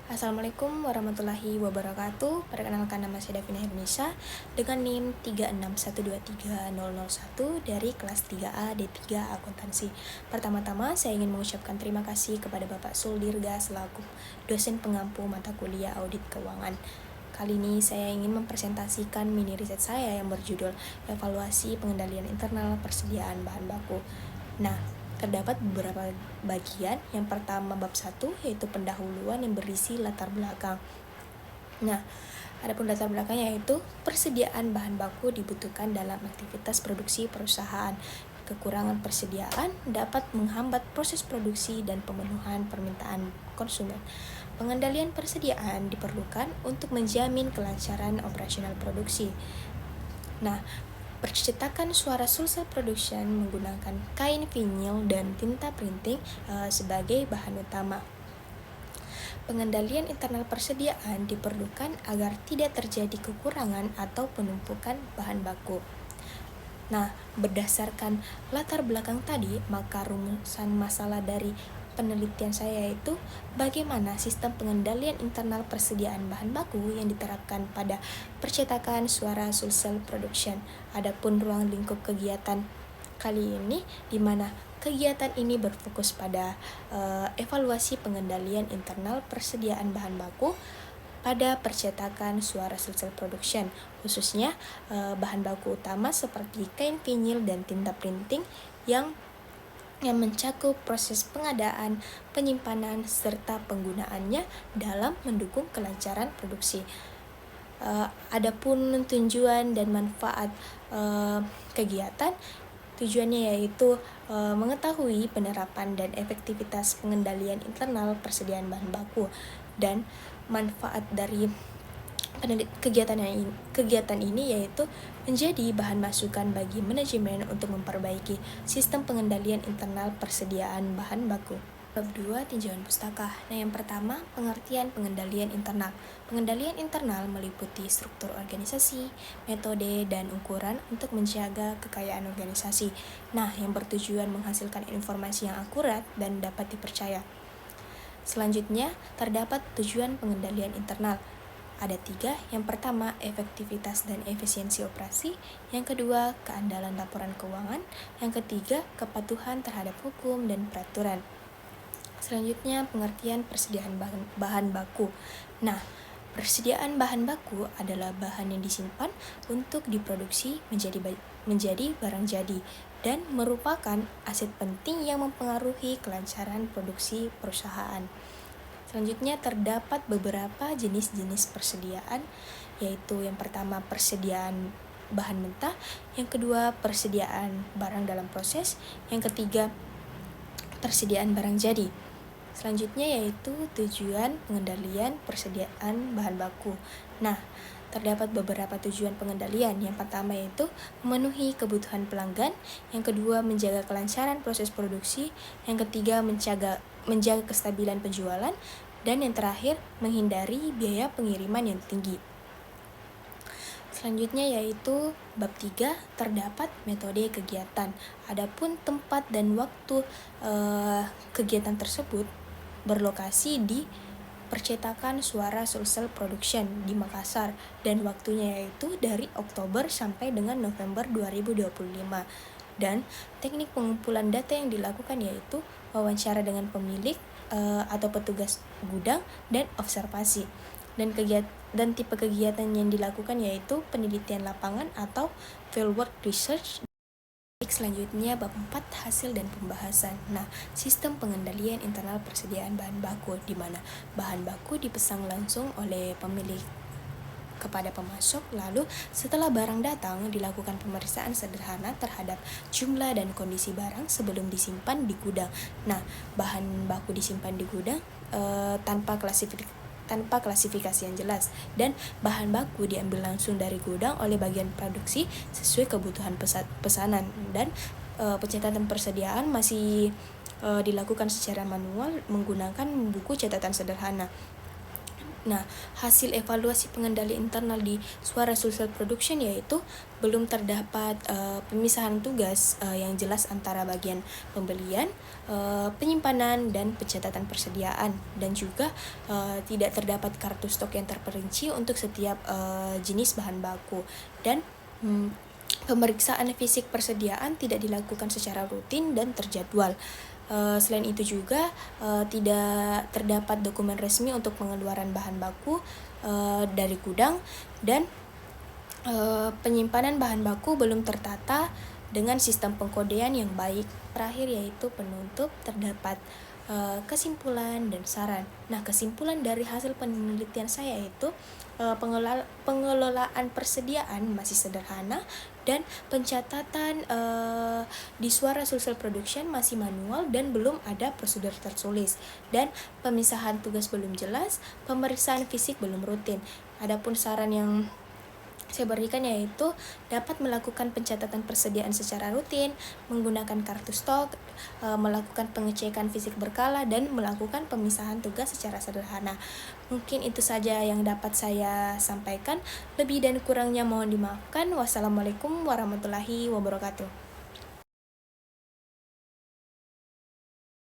Assalamualaikum warahmatullahi wabarakatuh. Perkenalkan, nama saya Davina Indonesia dengan NIM 361230001 dari kelas 3A D3 Akuntansi. Pertama-tama saya ingin mengucapkan terima kasih kepada Bapak Suldirga selaku dosen pengampu mata kuliah audit keuangan. Kali ini saya ingin mempresentasikan mini riset saya yang berjudul Evaluasi Pengendalian Internal Persediaan Bahan Baku. Nah, terdapat beberapa bagian. Yang pertama bab 1 yaitu pendahuluan yang berisi latar belakang. Nah, adapun latar belakangnya yaitu persediaan bahan baku dibutuhkan dalam aktivitas produksi perusahaan. Kekurangan persediaan dapat menghambat proses produksi dan pemenuhan permintaan konsumen. Pengendalian persediaan diperlukan untuk menjamin kelancaran operasional produksi. Nah, percetakan suara sulsel production menggunakan kain vinyl dan tinta printing sebagai bahan utama. Pengendalian internal persediaan diperlukan agar tidak terjadi kekurangan atau penumpukan bahan baku. Nah, berdasarkan latar belakang tadi, maka rumusan masalah dari penelitian saya yaitu bagaimana sistem pengendalian internal persediaan bahan baku yang diterapkan pada percetakan suara sulsel production. Adapun ruang lingkup kegiatan kali ini di mana kegiatan ini berfokus pada evaluasi pengendalian internal persediaan bahan baku pada percetakan suara sulsel production, khususnya bahan baku utama seperti kain vinyl dan tinta printing yang mencakup proses pengadaan, penyimpanan, serta penggunaannya dalam mendukung kelancaran produksi. Adapun tujuan dan manfaat kegiatan, tujuannya yaitu mengetahui penerapan dan efektivitas pengendalian internal persediaan bahan baku, dan manfaat dari kegiatan ini yaitu menjadi bahan masukan bagi manajemen untuk memperbaiki sistem pengendalian internal persediaan bahan baku. Bab 2, tinjauan pustaka. Nah, yang pertama, pengertian pengendalian internal. Pengendalian internal meliputi struktur organisasi, metode, dan ukuran untuk menjaga kekayaan organisasi. Nah, yang bertujuan menghasilkan informasi yang akurat dan dapat dipercaya. Selanjutnya, terdapat tujuan pengendalian internal. Ada 3, yang pertama efektivitas dan efisiensi operasi, yang kedua keandalan laporan keuangan, yang ketiga kepatuhan terhadap hukum dan peraturan. Selanjutnya pengertian persediaan bahan baku. Nah, persediaan bahan baku adalah bahan yang disimpan untuk diproduksi menjadi barang jadi dan merupakan aset penting yang mempengaruhi kelancaran produksi perusahaan. Selanjutnya terdapat beberapa jenis-jenis persediaan, yaitu yang pertama persediaan bahan mentah, yang kedua persediaan barang dalam proses, yang ketiga persediaan barang jadi. Selanjutnya yaitu tujuan pengendalian persediaan bahan baku. Nah, terdapat beberapa tujuan pengendalian. Yang pertama yaitu memenuhi kebutuhan pelanggan, yang kedua menjaga kelancaran proses produksi, yang ketiga menjaga kestabilan penjualan, dan yang terakhir menghindari biaya pengiriman yang tinggi. Selanjutnya yaitu bab 3, terdapat metode kegiatan. Adapun tempat dan waktu kegiatan tersebut berlokasi di percetakan suara sulsel production di Makassar, dan waktunya yaitu dari Oktober sampai dengan November 2025. Dan teknik pengumpulan data yang dilakukan yaitu wawancara dengan pemilik atau petugas gudang dan observasi. Dan tipe kegiatan yang dilakukan yaitu penelitian lapangan atau fieldwork research. Selanjutnya bab 4, hasil dan pembahasan. Nah, sistem pengendalian internal persediaan bahan baku, di mana bahan baku dipesan langsung oleh pemilik kepada pemasok, lalu setelah barang datang dilakukan pemeriksaan sederhana terhadap jumlah dan kondisi barang sebelum disimpan di gudang. Nah, bahan baku disimpan di gudang tanpa klasifikasi yang jelas, dan bahan baku diambil langsung dari gudang oleh bagian produksi sesuai kebutuhan pesanan, dan pencatatan persediaan masih dilakukan secara manual menggunakan buku catatan sederhana. Nah, hasil evaluasi pengendali internal di Suara Social Production yaitu belum terdapat pemisahan tugas yang jelas antara bagian pembelian, penyimpanan, dan pencatatan persediaan, dan juga tidak terdapat kartu stok yang terperinci untuk setiap jenis bahan baku, dan pemeriksaan fisik persediaan tidak dilakukan secara rutin dan terjadwal. Selain itu juga tidak terdapat dokumen resmi untuk pengeluaran bahan baku dari gudang, dan penyimpanan bahan baku belum tertata dengan sistem pengkodean yang baik. Terakhir yaitu penutup, terdapat kesimpulan dan saran. Nah, kesimpulan dari hasil penelitian saya itu pengelolaan persediaan masih sederhana, dan pencatatan di Suara Social Production masih manual dan belum ada prosedur tertulis, dan pemisahan tugas belum jelas, pemeriksaan fisik belum rutin. Adapun saran yang saya berikan yaitu dapat melakukan pencatatan persediaan secara rutin, menggunakan kartu stok, melakukan pengecekan fisik berkala, dan melakukan pemisahan tugas secara sederhana. Mungkin itu saja yang dapat saya sampaikan. Lebih dan kurangnya mohon dimaafkan. Wassalamualaikum warahmatullahi wabarakatuh.